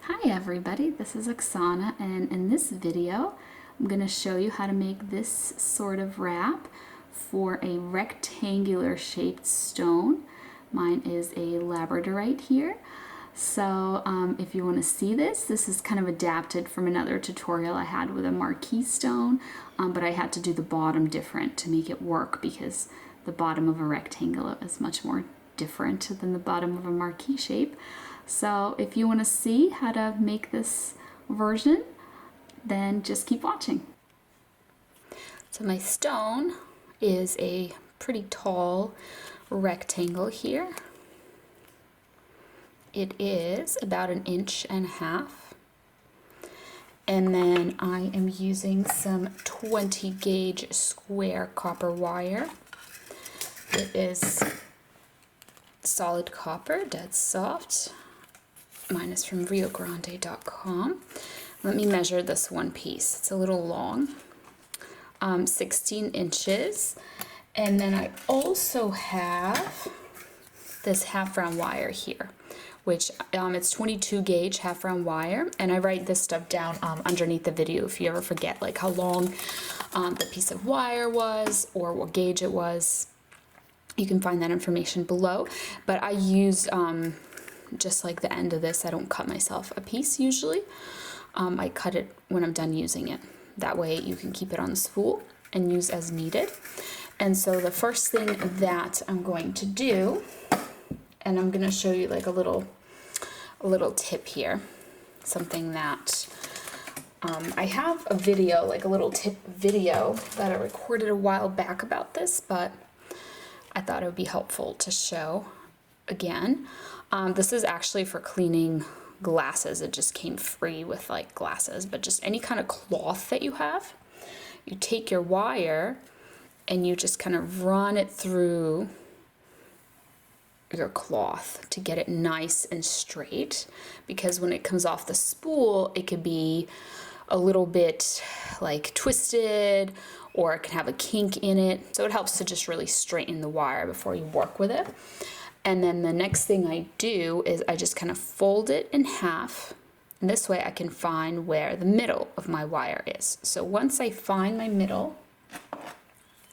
Hi everybody, this is Oksana, and in this video I'm going to show you how to make this sort of wrap for a rectangular shaped stone. Mine is a labradorite here. So if you want to see this is kind of adapted from another tutorial I had with a marquee stone, but I had to do the bottom different to make it work because the bottom of a rectangle is much more different than the bottom of a marquee shape. So if you want to see how to make this version, then just keep watching. So my stone is a pretty tall rectangle here. It is about 1.5 inches. And then I am using some 20 gauge square copper wire. It is solid copper, dead soft. Mine is from riogrande.com. Let me measure this one piece. It's a little long, 16 inches. And then I also have this half round wire here, which it's 22 gauge half round wire. And I write this stuff down underneath the video if you ever forget like how long the piece of wire was or what gauge it was. You can find that information below. But I used just like the end of this. I don't cut myself a piece usually. I cut it when I'm done using it. That way you can keep it on the spool and use as needed. And so the first thing that I'm going to do, and I'm going to show you like a little tip here, something that I have a video, like a little tip video that I recorded a while back about this, but I thought it would be helpful to show again. This is actually for cleaning glasses. It just came free with like glasses, but just any kind of cloth that you have. You take your wire and you just kind of run it through your cloth to get it nice and straight, because when it comes off the spool, it could be a little bit like twisted, or it can have a kink in it. So it helps to just really straighten the wire before you work with it. And then the next thing I do is I just kind of fold it in half. And this way I can find where the middle of my wire is. So once I find my middle,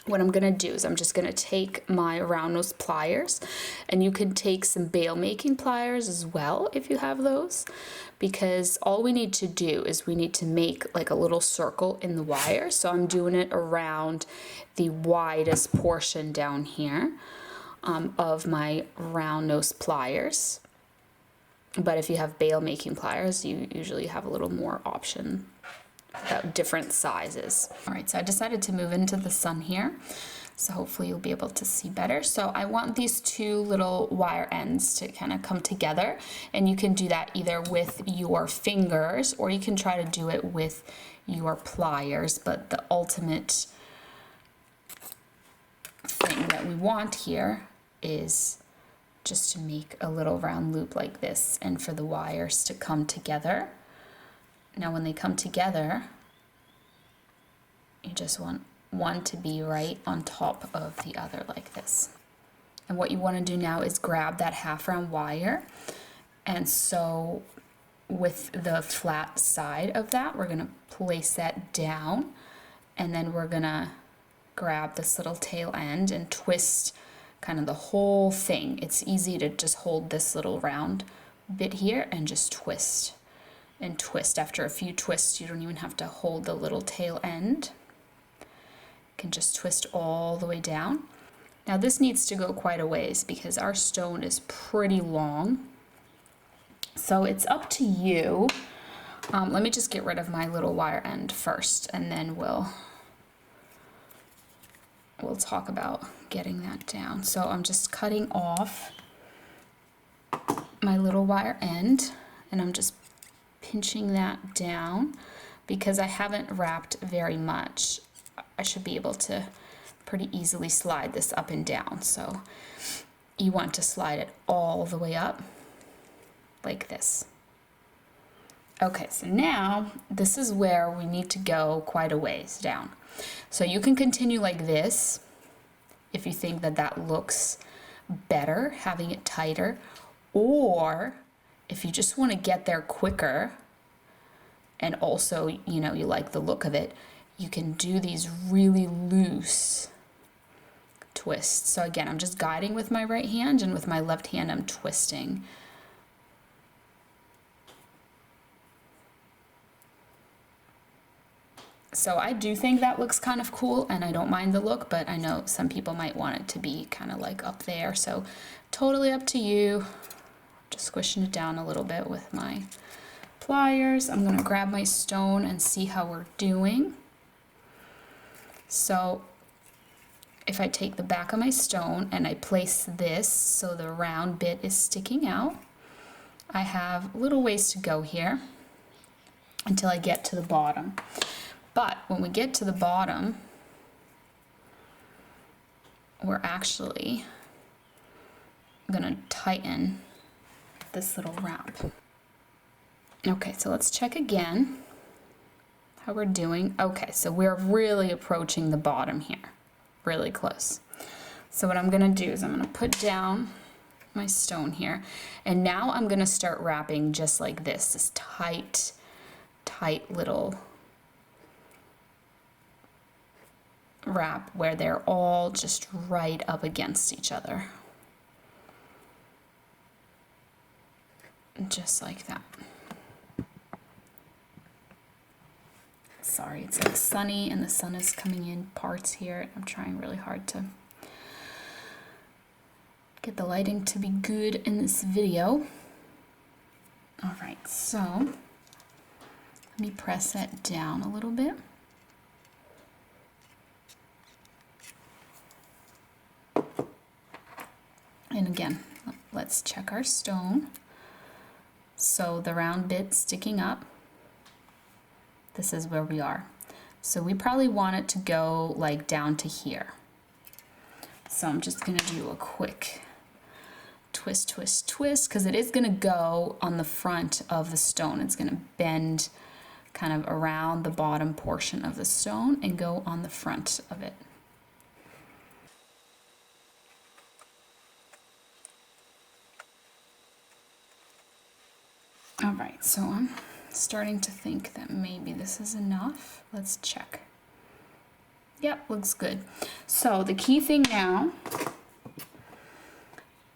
what I'm going to do is I'm just going to take my round nose pliers, and you can take some bail making pliers as well if you have those, because all we need to do is we need to make like a little circle in the wire. So I'm doing it around the widest portion down here of my round nose pliers. But if you have bail making pliers, you usually have a little more option about different sizes. All right, so I decided to move into the sun here, so hopefully you'll be able to see better. So I want these two little wire ends to kind of come together, and you can do that either with your fingers or you can try to do it with your pliers, but the ultimate thing that we want here is just to make a little round loop like this and for the wires to come together. Now when they come together, you just want one to be right on top of the other like this. And what you want to do now is grab that half round wire, and so with the flat side of that, we're going to place that down, and then we're going to grab this little tail end and twist kind of the whole thing. It's easy to just hold this little round bit here and just twist and twist. After a few twists, you don't even have to hold the little tail end. You can just twist all the way down. Now this needs to go quite a ways because our stone is pretty long. So it's up to you. Let me just get rid of my little wire end first, and then we'll talk about getting that down. So I'm just cutting off my little wire end, and I'm just pinching that down because I haven't wrapped very much. I should be able to pretty easily slide this up and down. So you want to slide it all the way up like this. Okay, so now this is where we need to go quite a ways down. So you can continue like this if you think that that looks better, having it tighter, or if you just want to get there quicker and also, you know, you like the look of it, you can do these really loose twists. So again, I'm just guiding with my right hand, and with my left hand I'm twisting. So I do think that looks kind of cool, and I don't mind the look, but I know some people might want it to be kind of like up there. So totally up to you. Just squishing it down a little bit with my pliers. I'm gonna grab my stone and see how we're doing. So if I take the back of my stone and I place this so the round bit is sticking out, I have a little ways to go here until I get to the bottom. But when we get to the bottom, we're actually gonna tighten this little wrap. Okay, so let's check again how we're doing. Okay, so we're really approaching the bottom here, really close. So what I'm gonna do is I'm gonna put down my stone here, and now I'm gonna start wrapping just like this tight little wrap where they're all just right up against each other. Just like that. Sorry, it's like sunny and the sun is coming in parts here. I'm trying really hard to get the lighting to be good in this video. All right, so let me press that down a little bit. And again, let's check our stone. So the round bit sticking up, this is where we are. So we probably want it to go like down to here. So I'm just gonna do a quick twist, twist, twist, because it is gonna go on the front of the stone. It's gonna bend kind of around the bottom portion of the stone and go on the front of it. All right, so I'm starting to think that maybe this is enough. Let's check. Yep, looks good. So the key thing now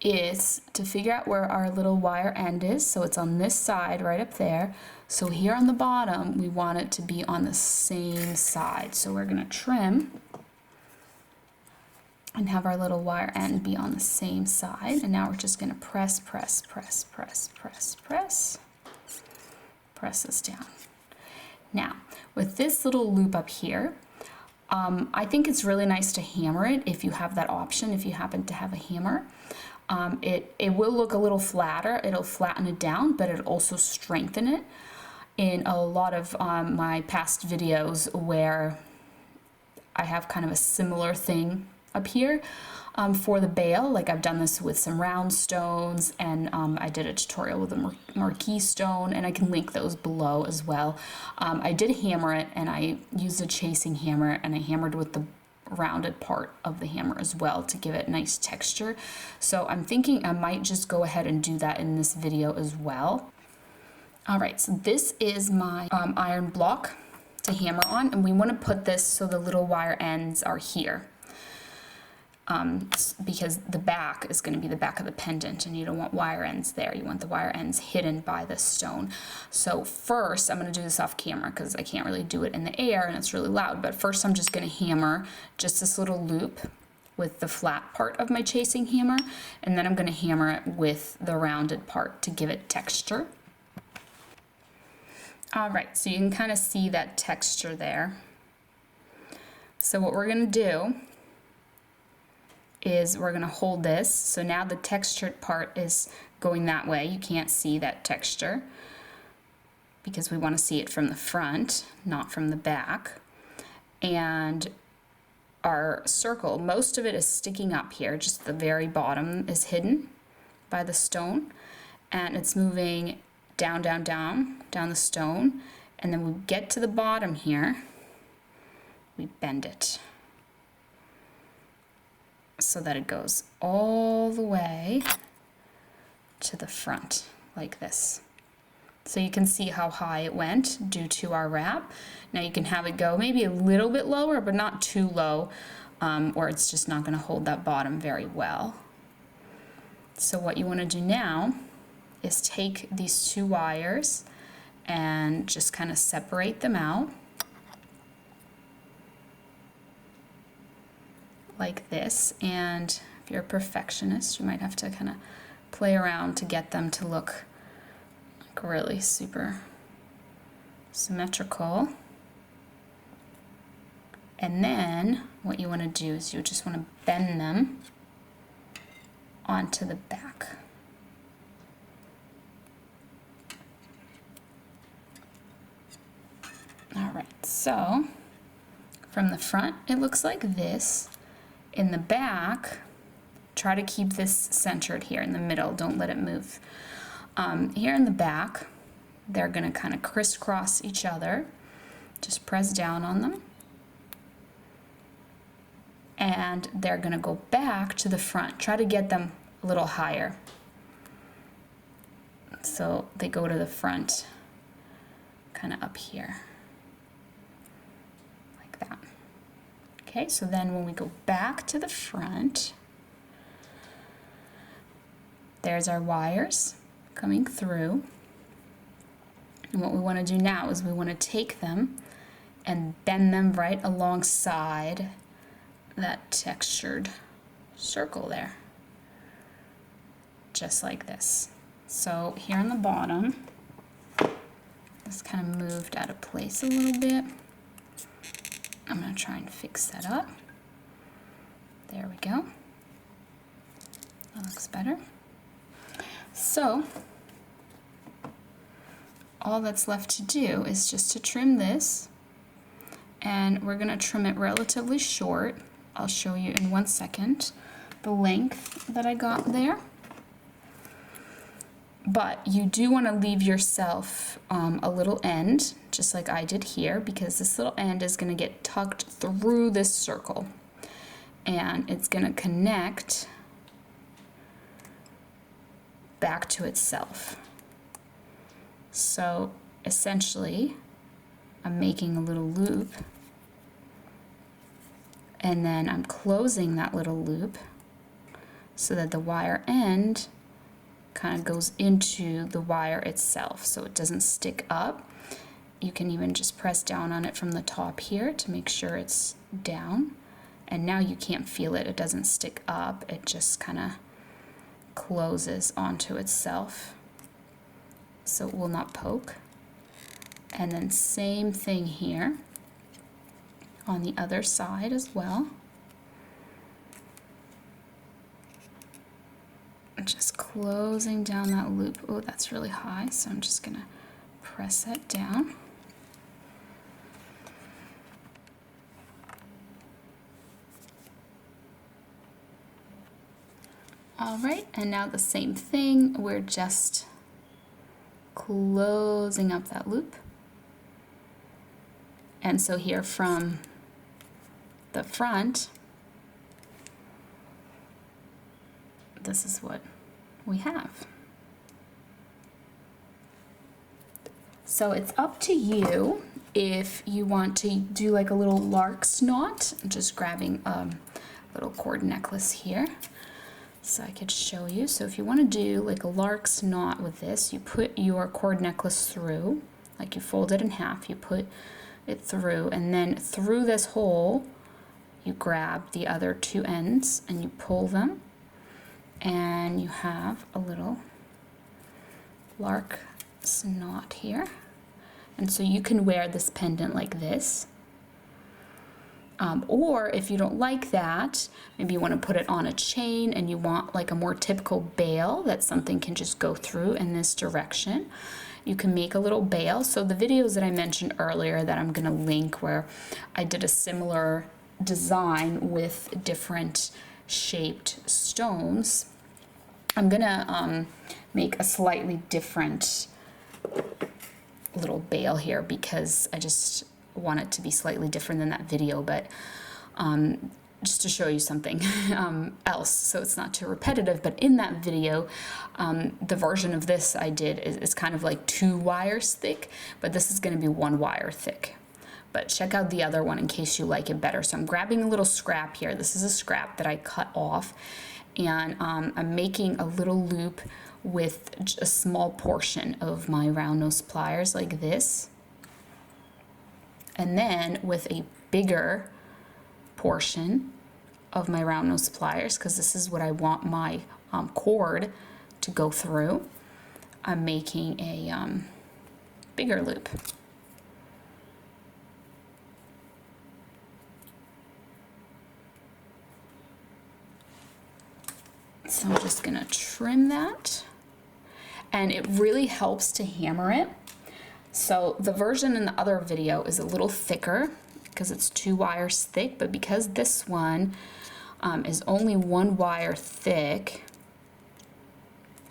is to figure out where our little wire end is. So it's on this side right up there. So here on the bottom, we want it to be on the same side. So we're gonna trim and have our little wire end be on the same side. And now we're just gonna press, press, press, press, press, press. Press this down. Now, with this little loop up here, I think it's really nice to hammer it if you have that option, if you happen to have a hammer. It will look a little flatter, it'll flatten it down, but it'll also strengthen it. In a lot of my past videos where I have kind of a similar thing up here, for the bail, like I've done this with some round stones, and I did a tutorial with a marquee stone, and I can link those below as well. I did hammer it, and I used a chasing hammer, and I hammered with the rounded part of the hammer as well to give it nice texture. So I'm thinking I might just go ahead and do that in this video as well. All right, so this is my iron block to hammer on, and we want to put this so the little wire ends are here. Because the back is going to be the back of the pendant, and you don't want wire ends there. You want the wire ends hidden by the stone. So first, I'm going to do this off camera because I can't really do it in the air and it's really loud. But first, I'm just going to hammer just this little loop with the flat part of my chasing hammer, and then I'm going to hammer it with the rounded part to give it texture. All right, so you can kind of see that texture there. So what we're going to do is we're going to hold this. So now the textured part is going that way. You can't see that texture because we want to see it from the front, not from the back. And our circle, most of it is sticking up here. Just the very bottom is hidden by the stone. And it's moving down, down, down, down the stone. And then we get to the bottom here, we bend it so that it goes all the way to the front like this. So you can see how high it went due to our wrap. Now you can have it go maybe a little bit lower, but not too low, or it's just not going to hold that bottom very well. So what you want to do now is take these two wires and just kind of separate them out like this. And if you're a perfectionist, you might have to kind of play around to get them to look like really super symmetrical. And then what you want to do is you just want to bend them onto the back. All right, so from the front it looks like this. In the back, try to keep this centered here in the middle, don't let it move. Here in the back, they're gonna kind of crisscross each other. Just press down on them. And they're gonna go back to the front. Try to get them a little higher. So they go to the front, kind of up here, like that. Okay, so then when we go back to the front, there's our wires coming through. And what we want to do now is we want to take them and bend them right alongside that textured circle there, just like this. So here on the bottom, this kind of moved out of place a little bit. I'm going to try and fix that up. There we go. That looks better. So all that's left to do is just to trim this, and we're going to trim it relatively short. I'll show you in 1 second the length that I got there. But you do want to leave yourself a little end, just like I did here, because this little end is going to get tucked through this circle, and it's going to connect back to itself. So essentially, I'm making a little loop, and then I'm closing that little loop so that the wire end kind of goes into the wire itself, so it doesn't stick up. You can even just press down on it from the top here to make sure it's down, and now you can't feel it. It doesn't stick up, it just kind of closes onto itself, so it will not poke. And then same thing here on the other side as well. Just closing down that loop. Oh, that's really high, so I'm just gonna press that down. All right, and now the same thing, we're just closing up that loop. And so here from the front, this is what we have. So it's up to you if you want to do like a little lark's knot. I'm just grabbing a little cord necklace here so I could show you. So if you want to do like a lark's knot with this, you put your cord necklace through, like you fold it in half, you put it through, and then through this hole you grab the other two ends and you pull them, and you have a little lark's knot here. And so you can wear this pendant like this, or if you don't like that, maybe you want to put it on a chain and you want like a more typical bail that something can just go through in this direction, you can make a little bail. So the videos that I mentioned earlier that I'm going to link, where I did a similar design with different shaped stones, I'm gonna make a slightly different little bail here because I just want it to be slightly different than that video, but just to show you something else, so it's not too repetitive, but in that video, the version of this I did is kind of like 2 wires thick, but this is going to be 1 wire thick. But check out the other one in case you like it better. So I'm grabbing a little scrap here. This is a scrap that I cut off, and I'm making a little loop with a small portion of my round nose pliers like this, and then with a bigger portion of my round nose pliers, because this is what I want my cord to go through, I'm making a bigger loop. So I'm just gonna trim that, and it really helps to hammer it. So the version in the other video is a little thicker because it's 2 wires thick, but because this one is only 1 wire thick,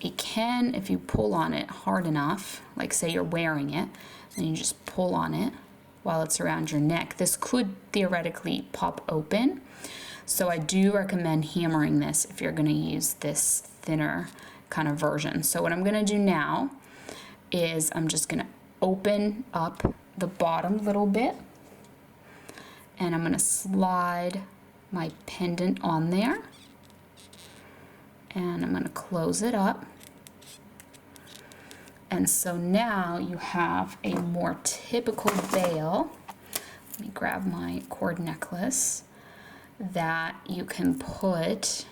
it can, if you pull on it hard enough, like say you're wearing it, and you just pull on it while it's around your neck, this could theoretically pop open. So I do recommend hammering this if you're going to use this thinner kind of version. So what I'm going to do now is I'm just going to open up the bottom a little bit, and I'm going to slide my pendant on there, and I'm going to close it up. And so now you have a more typical veil. Let me grab my cord necklace that you can put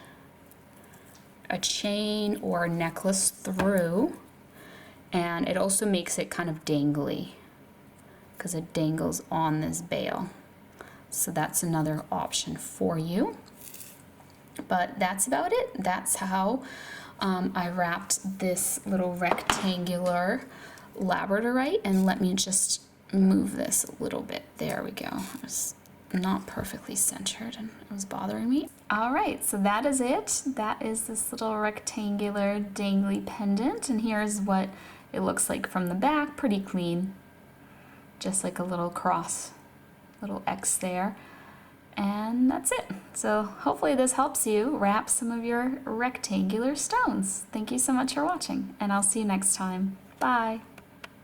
a chain or a necklace through, and it also makes it kind of dangly because it dangles on this bail. So that's another option for you. But that's about it. That's how I wrapped this little rectangular labradorite. And let me just move this a little bit. There we go. It's not perfectly centered and it was bothering me. All right, so that is it. That is this little rectangular dangly pendant, and here's what it looks like from the back. Pretty clean, just like a little cross, little X there, and that's it. So hopefully this helps you wrap some of your rectangular stones. Thank you so much for watching, and I'll see you next time. Bye.